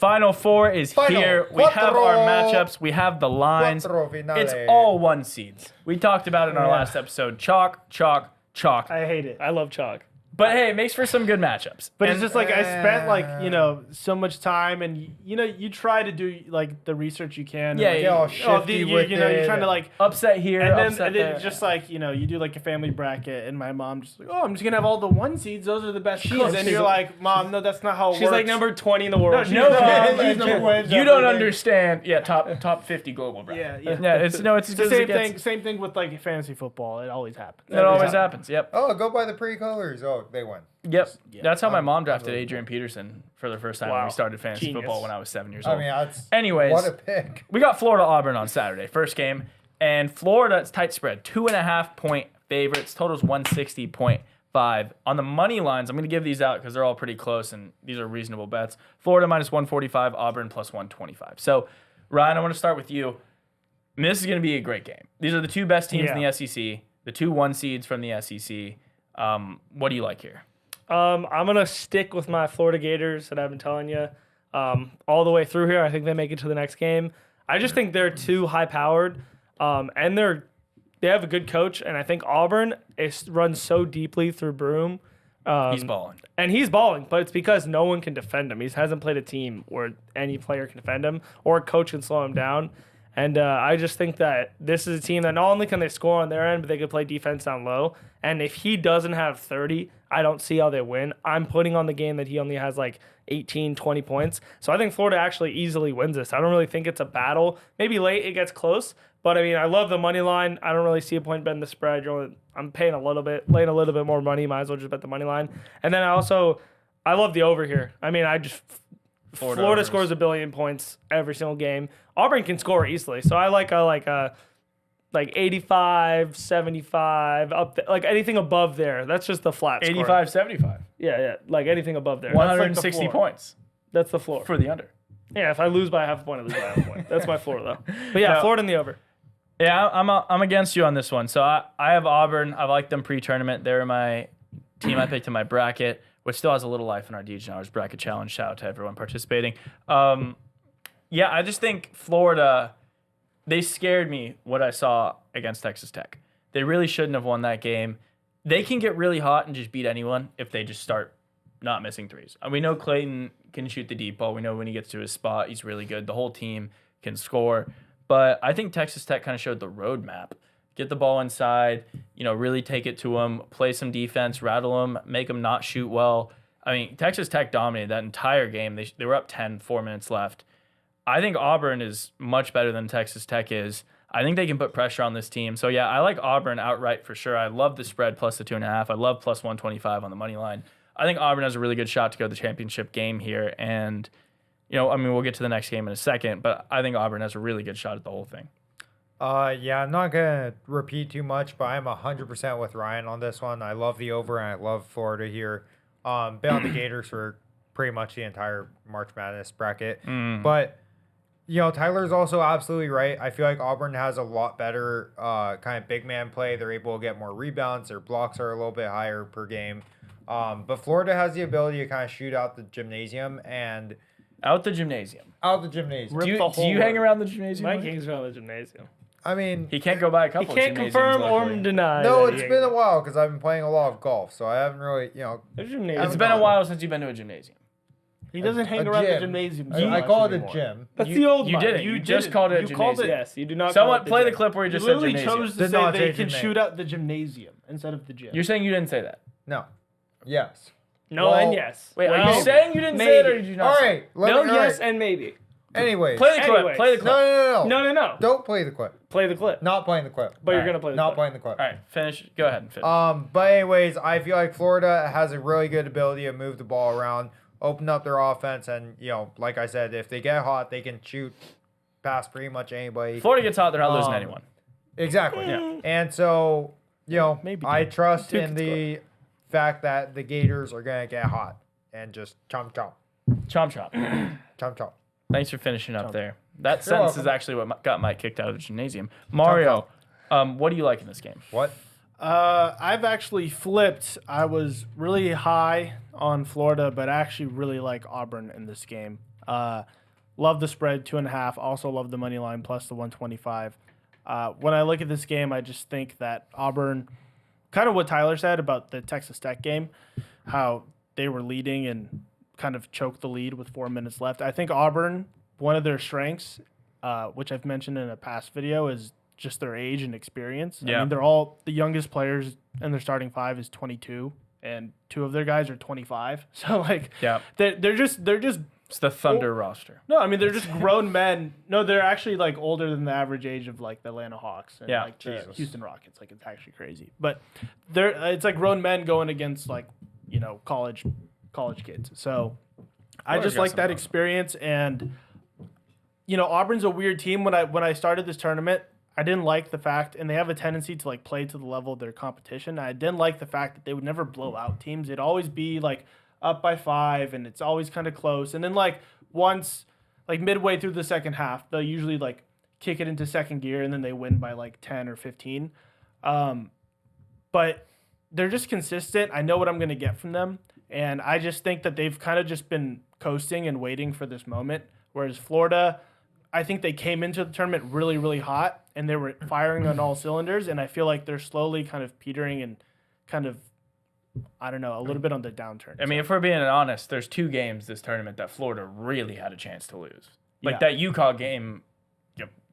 Final Four is here. We have our matchups. We have the lines. It's all one seeds. We talked about it in our last episode. Chalk, chalk, chalk. I hate it. I love chalk. But hey, it makes for some good matchups. But it's just like I spent so much time, and you try to do like the research you can. Yeah, and, yeah. You're trying to like Upset here, and upset then there. just like you do like a family bracket, and my mom just like, I'm just gonna have all the one seeds. Those are the best seeds. And you're like, Mom, no, that's not how it works. She's like number 20 in the world. No, No, she's number one. you don't understand. Yeah, top 50 global bracket. Yeah. It's as good as it gets. Same thing with like fantasy football. It always happens. It always happens. Yep. Oh, go by the pre-colors. Oh, they win. Yep. That's how my mom drafted Adrian Peterson for the first time when Wow. we started fantasy Genius. football when I was 7 years old. I mean, that's Anyways, what a pick. we got Florida Auburn on Saturday, first game, and Florida, it's tight spread, 2.5 point favorites. Total's 160.5. On the money lines, I'm going to give these out because they're all pretty close and these are reasonable bets. Florida minus 145, Auburn plus 125. So, Ryan, I want to start with you. I mean, this is going to be a great game. These are the two best teams in the SEC, the 2 1 seeds from the SEC. What do you like here? I'm going to stick with my Florida Gators that I've been telling you all the way through here. I think they make it to the next game. I just think they're too high-powered, and they have a good coach, and I think Auburn runs so deeply through Broome. He's balling. And he's balling, but it's because no one can defend him. He hasn't played a team where any player can defend him or a coach can slow him down. And I just think that this is a team that not only can they score on their end, but they can play defense down low. And if he doesn't have 30, I don't see how they win. I'm putting on the game that he only has like 18, 20 points. So I think Florida actually easily wins this. I don't really think it's a battle. Maybe late it gets close. But, I mean, I love the money line. I don't really see a point betting the spread. I'm paying laying a little bit more money. Might as well just bet the money line. And then I love the over here. I mean, Florida scores 1 billion points every single game. Auburn can score easily. So I like 85, 75, up there, like anything above there. That's just the flat score. 85, 75. Yeah, like anything above there. 160 points That's the floor. for the under. Yeah, if I lose by half a point, I lose by half a point. That's my floor, though. But yeah, No. Florida in the over. Yeah, I'm against you on this one. So I have Auburn. I like them pre-tournament. They're my team I picked in my bracket, which still has a little life in our DGNR's bracket challenge. Shout out to everyone participating. Yeah, I just think Florida, they scared me what I saw against Texas Tech. They really shouldn't have won that game. They can get really hot and just beat anyone if they just start not missing threes. And we know Clayton can shoot the deep ball. We know when he gets to his spot, he's really good. The whole team can score. But I think Texas Tech kind of showed the roadmap. Get the ball inside, really take it to them, play some defense, rattle them, make them not shoot well. I mean, Texas Tech dominated that entire game. They were up 10, 4 minutes left. I think Auburn is much better than Texas Tech is. I think they can put pressure on this team. So, yeah, I like Auburn outright for sure. I love the spread plus the 2.5. I love plus 125 on the money line. I think Auburn has a really good shot to go to the championship game here. And, we'll get to the next game in a second, but I think Auburn has a really good shot at the whole thing. Yeah, I'm not going to repeat too much, but I'm 100% with Ryan on this one. I love the over, and I love Florida here. Been on the Gators for pretty much the entire March Madness bracket. But, Tyler's also absolutely right. I feel like Auburn has a lot better kind of big man play. They're able to get more rebounds. Their blocks are a little bit higher per game. But Florida has the ability to kind of shoot out the gymnasium and... Out the gymnasium. Do Do you hang around the gymnasium? Mike hangs around the gymnasium. I mean... He can't go by a He couple can't of gymnasiums. confirm or luckily. deny. No, that it's he been a hangs- while because I've been playing a lot of golf, so I haven't really, There's gymnasium. It's been a while since you've been to a gymnasium. He doesn't hang a around the gym. gymnasium. I so much call it a anymore. gym. That's You- the old you Mike. didn't. You just called it a You called it. gymnasium. Yes, you do not. Someone call it play the gym. clip where you You just said literally gymnasium. chose to Did say not they say can gymnasium. shoot out the gymnasium instead of the gym. You're saying you didn't say that. No. Yes. No Well, and yes. Wait, are Well, you saying you didn't say it or maybe. did you not All say it? right. No, all yes, right. and maybe. Anyways. Play the clip. Anyways. Play the clip. No. No. Don't play the clip. Play the clip. Not playing the clip. But you're Alright. going to play the Not clip. playing the clip. All right, finish. Go ahead and finish. But anyways, I feel like Florida has a really good ability to move the ball around, open up their offense, and like I said, if they get hot, they can shoot past pretty much anybody. Florida gets hot, they're not losing anyone. Exactly. Yeah. And so, Maybe I Duke. trust Duke in can the fact that the Gators are gonna get hot and just chomp chomp, Chomp chomp. chomp chomp. Thanks for finishing up there. That sentence is welcome. actually what got Mike kicked out of the gymnasium. Mario, what do you like in this game? What? I've actually flipped. I was really high on Florida, but I actually really like Auburn in this game. Love the spread 2.5. Also love the money line plus the 125. When I look at this game, I just think that Auburn, kind of what Tyler said about the Texas Tech game, how they were leading and kind of choked the lead with 4 minutes left. I think Auburn, one of their strengths, which I've mentioned in a past video, is just their age and experience. Yeah. I mean, they're all the youngest players in their starting five is 22, and 2 of their guys are 25. So like, Yeah. they're just It's the Thunder roster. no, I mean they're just grown men. No, they're actually like older than the average age of like the Atlanta Hawks and Yeah. like the Jesus. Houston Rockets. Like it's actually crazy, but they're it's like grown men going against like college kids. So I Florida's just got like some that fun. experience, and Auburn's a weird team. When I started this tournament, I didn't like the fact, and they have a tendency to like play to the level of their competition. I didn't like the fact that they would never blow out teams. It'd always be like up by 5, and it's always kind of close. And then like once, like midway through the second half, they'll usually like kick it into second gear, and then they win by like 10 or 15. But they're just consistent. I know what I'm going to get from them, and I just think that they've kind of just been coasting and waiting for this moment. Whereas Florida, I think they came into the tournament really, really hot, and they were firing on all cylinders, and I feel like they're slowly kind of petering and kind of, I don't know, a little bit on the downturn. I mean, if we're being honest, there's 2 games this tournament that Florida really had a chance to lose. Like Yeah. that UConn game,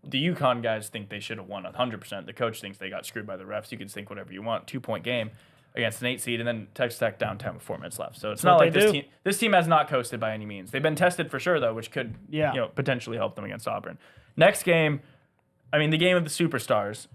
the UConn guys think they should have won 100%. The coach thinks they got screwed by the refs. You can think whatever you want. 2-point game against an 8 seed, and then Texas Tech down 10 with 4 minutes left. So it's not what like they this do. team. This team has not coasted by any means. They've been tested for sure though, which could Yeah. potentially help them against Auburn. Next game, I mean the game of the superstars.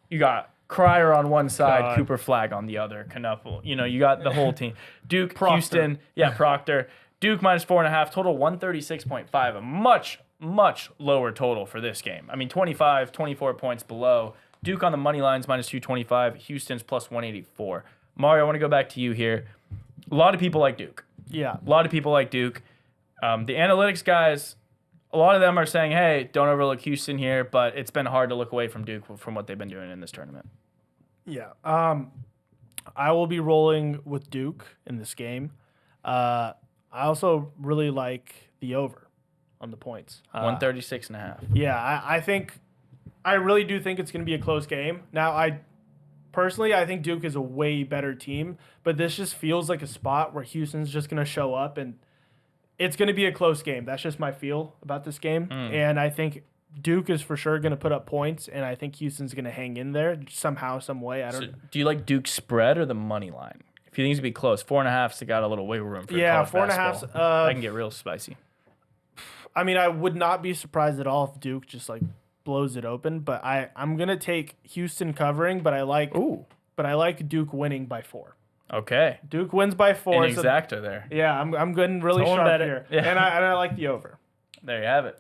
You got Cryer on one side, God. Cooper Flag on the other, Knuppel. You got the whole team. Duke, Proctor. Houston, Proctor. Duke minus 4.5, total 136.5, a much, much lower total for this game. I mean, 24 points below. Duke on the money lines minus 225, Houston's plus 184. Mario, I want to go back to you here. A lot of people like Duke. Yeah. A lot of people like Duke. The analytics guys, a lot of them are saying, hey, don't overlook Houston here, but it's been hard to look away from Duke from what they've been doing in this tournament. Yeah. I will be rolling with Duke in this game. I also really like the over on the points. 136.5. Yeah, I really do think it's going to be a close game. Now, I think Duke is a way better team, but this just feels like a spot where Houston's just going to show up, and it's going to be a close game. That's just my feel about this game. And I think Duke is for sure going to put up points, and I think Houston's going to hang in there somehow, some way. So do you like Duke's spread or the money line? If you think it's going to be close, 4.5's got a little wiggle room for Yeah, college 4.5's, basketball. I can get real spicy. I mean, I would not be surprised at all if Duke just like blows it open, but I'm gonna take Houston covering, but I like Duke winning by 4. Okay. Duke wins by 4. An exacta there. Yeah, I'm getting really Someone sharp bet it. here, Yeah. and I like the over. There you have it.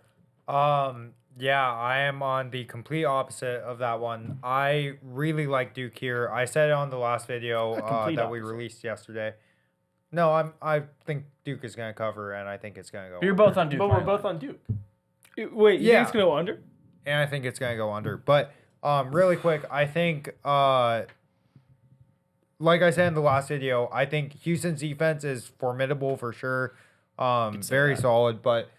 Yeah, I am on the complete opposite of that one. I really like Duke here. I said it on the last video complete that we opposite. released yesterday. No, I think Duke is going to cover, and I think it's going to go. But you're under. both on Duke. But we're money both line. on Duke. Wait, you Yeah. think it's gonna go under? And I think it's going to go under. But really quick, I think, like I said in the last video, I think Houston's defense is formidable for sure. Very solid. But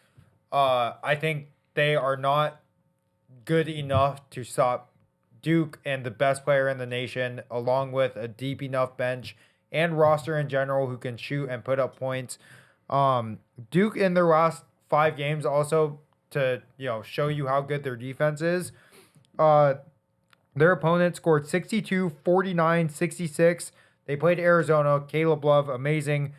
I think they are not good enough to stop Duke and the best player in the nation, along with a deep enough bench and roster in general who can shoot and put up points. Duke in their last 5 games also to show you how good their defense is. Their opponent scored 62, 49, 66. They played Arizona. Caleb Love, amazing.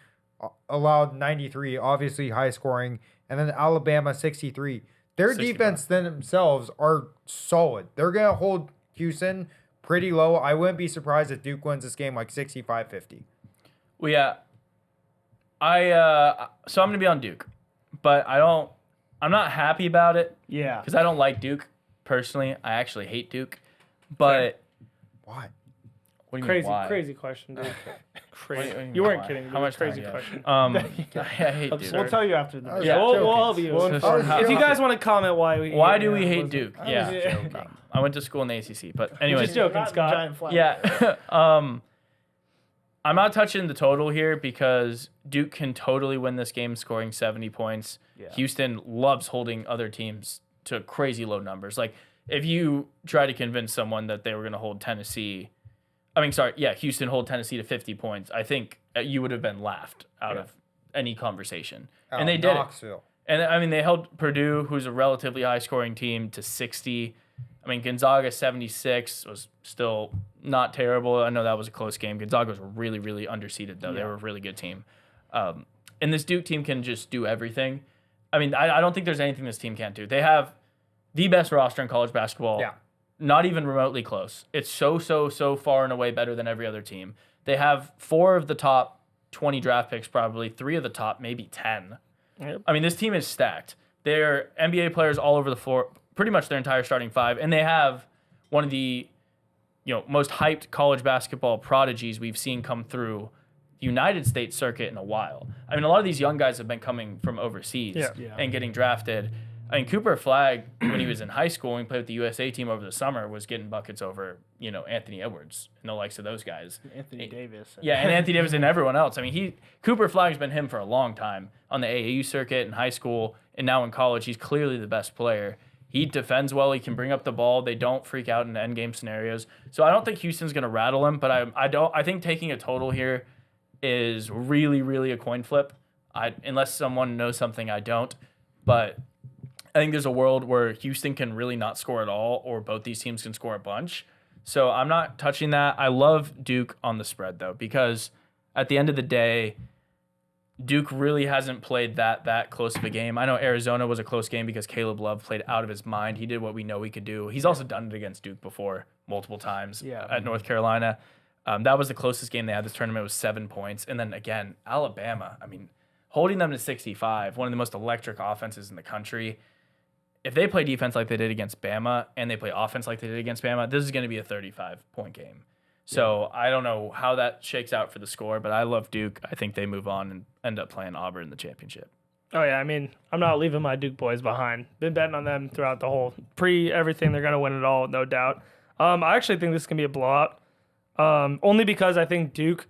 Allowed 93, obviously high scoring. And then Alabama, 63. Their 65. defense themselves are solid. They're going to hold Houston pretty low. I wouldn't be surprised if Duke wins this game like 65-50. Well, yeah. So I'm gonna be on Duke, but I'm not happy about it Yeah. because I don't like Duke personally. I actually hate Duke, but Why? what do you mean, why? Crazy question, dude. What Crazy. do you mean, You weren't why? kidding. How much Crazy time? question. I hate Duke. Absurd. We'll tell you after the Yeah. We'll all be. Well, So- If you guys want to comment why Why do we hate Duke? Duke? Yeah, joking. I went to school in the ACC, but anyway. Just joking, Not Scott. giant flag. Yeah. I'm not touching the total here because Duke can totally win this game scoring 70 points. Houston loves holding other teams to crazy low numbers. Like if you try to convince someone that they were going to hold Houston hold Tennessee to 50 points, I think you would have been laughed out of any conversation. And they did it. Knoxville. And I mean, they held Purdue, who's a relatively high-scoring team, to 60. I mean, Gonzaga 76 was still not terrible. I know that was a close game. Gonzaga was really, really underseeded, though. They were a really good team. And this Duke team can just do everything. I mean, I don't think there's anything this team can't do. They have the best roster in college basketball. Yeah. Not even remotely close. It's so far and away better than every other team. They have 4 of the top 20 draft picks, probably 3 of the top, maybe 10. Yep. I mean, this team is stacked. They're NBA players all over the floor, pretty much their entire starting 5, and they have one of the most hyped college basketball prodigies we've seen come through the United States circuit in a while. I mean, a lot of these young guys have been coming from overseas and getting drafted. I mean, Cooper Flagg, when he was in high school and played with the USA team over the summer, was getting buckets over, Anthony Edwards and the likes of those guys. Anthony Davis. Yeah, and Anthony Davis and everyone else. I mean, Cooper Flagg's been him for a long time on the AAU circuit in high school, and now in college, he's clearly the best player. He defends well. He can bring up the ball. They don't freak out in end game scenarios. So I don't think Houston's going to rattle him, but I think taking a total here is really, really a coin flip. Unless someone knows something I don't, but I think there's a world where Houston can really not score at all, or both these teams can score a bunch. So I'm not touching that. I love Duke on the spread, though, because at the end of the day, Duke really hasn't played that close of a game. I know Arizona was a close game because Caleb Love played out of his mind. He did what we know he could do. He's also done it against Duke before multiple times at North Carolina. That was the closest game they had this tournament. It was 7 points. And then, again, Alabama, I mean, holding them to 65, one of the most electric offenses in the country. If they play defense like they did against Bama and they play offense like they did against Bama, this is going to be a 35-point game. So I don't know how that shakes out for the score, but I love Duke. I think they move on and end up playing Auburn in the championship. Oh, yeah. I mean, I'm not leaving my Duke boys behind. Been betting on them throughout the whole everything. They're going to win it all, no doubt. I actually think this can be a blowout, only because I think Duke.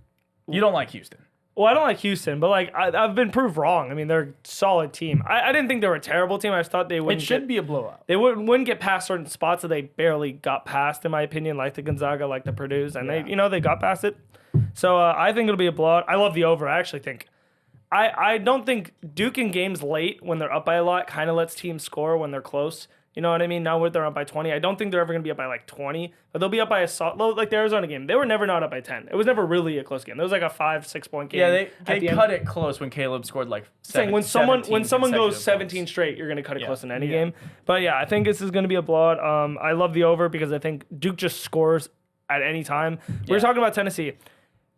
You don't like Houston. Well, I don't like Houston, but I've been proved wrong. I mean, they're a solid team. I didn't think they were a terrible team. I just thought they wouldn't. It should be a blowout. They wouldn't get past certain spots that they barely got past, in my opinion, like the Gonzaga, like the Purdue's, and they got past it. So I think it'll be a blowout. I love the over. I actually think. I don't think Duke in games late when they're up by a lot kind of lets teams score when they're close. You know what I mean? Now when they're up by 20, I don't think they're ever going to be up by 20, but they'll be up by like the Arizona game. They were never not up by 10. It was never really a close game. It was like a 5-6 point game. Yeah, they cut it close when Caleb scored when someone goes 17 straight, you're going to cut it close in any game. But yeah, I think this is going to be a blowout. I love the over because I think Duke just scores at any time. We were talking about Tennessee.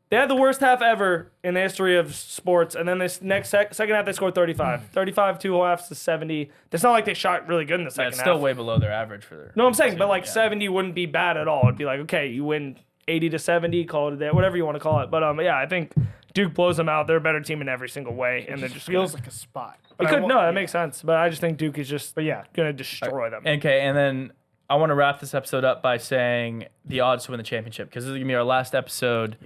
They had the worst half ever in the history of sports, and then this next second half they scored 35. 35, 2 halves to 70. It's not like they shot really good in the second half. It's still way below their average for their. No, I'm saying, but 70 wouldn't be bad at all. It'd be like, okay, you win 80 to 70, call it a day, whatever you want to call it. But yeah, I think Duke blows them out. They're a better team in every single way, and they're just feels like a spot. That makes sense. But I just think Duke is just gonna destroy them. Okay, and then I want to wrap this episode up by saying the odds to win the championship, because this is gonna be our last episode.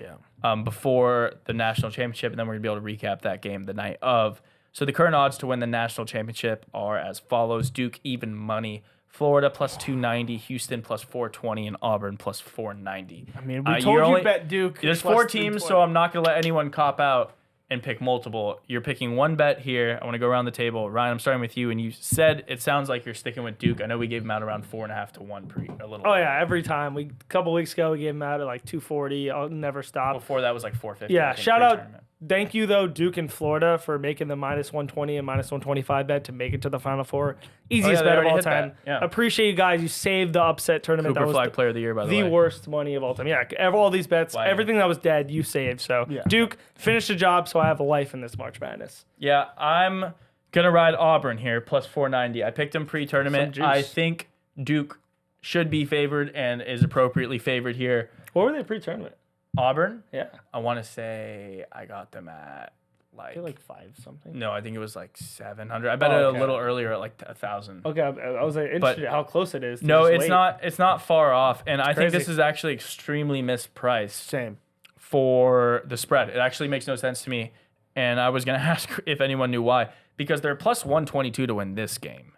Before the national championship, and then we're going to be able to recap that game the night of. So the current odds to win the national championship are as follows: Duke even money, Florida plus 290, Houston plus 420, and Auburn plus 490. I mean, we told you bet Duke. There's 4 teams, so I'm not going to let anyone cop out and pick multiple. You're picking one bet here. I want to go around the table. Ryan, I'm starting with you, and you said it sounds like you're sticking with Duke. I know we gave them out around 4.5 to 1 a little. Oh yeah, every time. A couple weeks ago we gave them out at 240. I'll never stop. Before that was 450. Yeah, shout out. Thank you though, Duke and Florida, for making the -120 and -125 bet to make it to the Final Four. Easiest bet of all time. Yeah. Appreciate you guys. You saved the upset tournament. Cooper that was Flag Player of the Year, by the way. The worst money of all time. Yeah, all these bets, everything that was dead, you saved. So Duke, finish the job so I have a life in this March Madness. Yeah, I'm gonna ride Auburn here plus 490. I picked them pre-tournament. I think Duke should be favored and is appropriately favored here. What were they pre-tournament? Auburn? Yeah. I want to say I got them at I feel 5 something. No, I think it was 700. I bet it a little earlier at 1,000. Okay, I was interested how close it is. No, it's not. It's not far off, and I think this is actually extremely mispriced. Same. For the spread, it actually makes no sense to me, and I was gonna ask if anyone knew why, because they're plus 122 to win this game,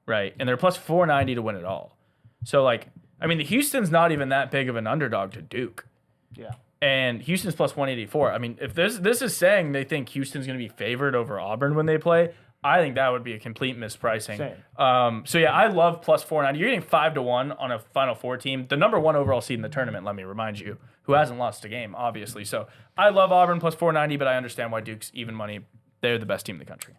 right? And they're plus 490 to win it all. So, like, I mean, the Houston's not even that big of an underdog to Duke. Yeah. And Houston's plus 184. I mean, if this is saying they think Houston's going to be favored over Auburn when they play, I think that would be a complete mispricing. So yeah, I love plus 490. You're getting 5-1 on a Final Four team, the number 1 overall seed in the tournament. Let me remind you, who hasn't lost a game, obviously. So I love Auburn plus 490, but I understand why Duke's even money. They're the best team in the country.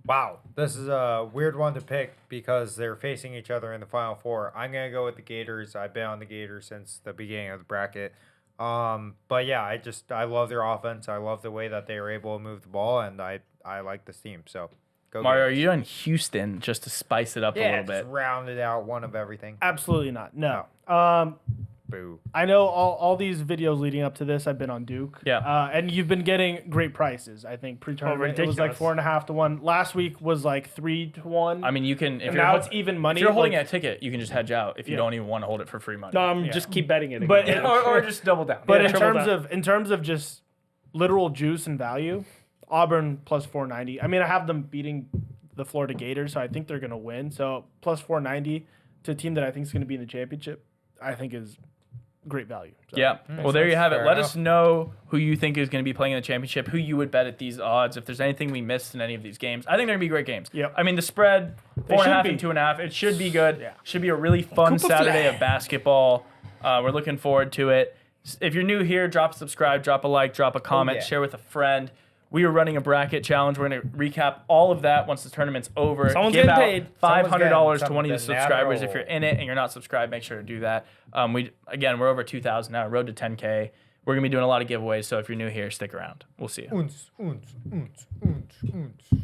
Wow, this is a weird one to pick because they're facing each other in the Final Four. I'm gonna go with the Gators. I've been on the Gators since the beginning of the bracket. But yeah, I love their offense. I love the way that they were able to move the ball, and I like this team. So go Mario, are Gators. you on Houston just to spice it up a little bit? Just round it out, one of everything. Absolutely not. No. Boo. I know all these videos leading up to this, I've been on Duke. Yeah. And you've been getting great prices. I think pre-tournament it was like ridiculous. 4.5 to 1. Last week was like 3 to 1. I mean, you can if and you're now hol- it's even money. If you're holding like, a ticket, you can just hedge out if you Yeah. don't even want to hold it for free money. No, Yeah. just keep betting it. But again. or just double down. But Yeah, in triple terms of just literal juice and value, Auburn plus 490. I mean, I have them beating the Florida Gators, so I think they're going to win. So plus 490 to a team that I think is going to be in the championship, I think is great value. So. Yeah. Well, there you have it. Fair Let enough. us know who you think is going to be playing in the championship, who you would bet at these odds. If there's anything we missed in any of these games, I think they're going to be great games. Yep. I mean, the spread, They 4.5 should and be. 2.5, it should be good. Yeah. Should be a really fun Coupe Saturday Flair. of basketball. We're looking forward to it. If you're new here, drop a subscribe, drop a like, drop a comment, yeah. share with a friend. We are running a bracket challenge. We're going to recap all of that once the tournament's over. Someone's Give getting out paid. $500 to Someone's one of the getting subscribers. something. If you're in it and you're not subscribed, make sure to do that. We're over 2,000 now. Road to 10K. We're gonna be doing a lot of giveaways. So if you're new here, stick around. We'll see you. Unz, unz, unz, unz, unz.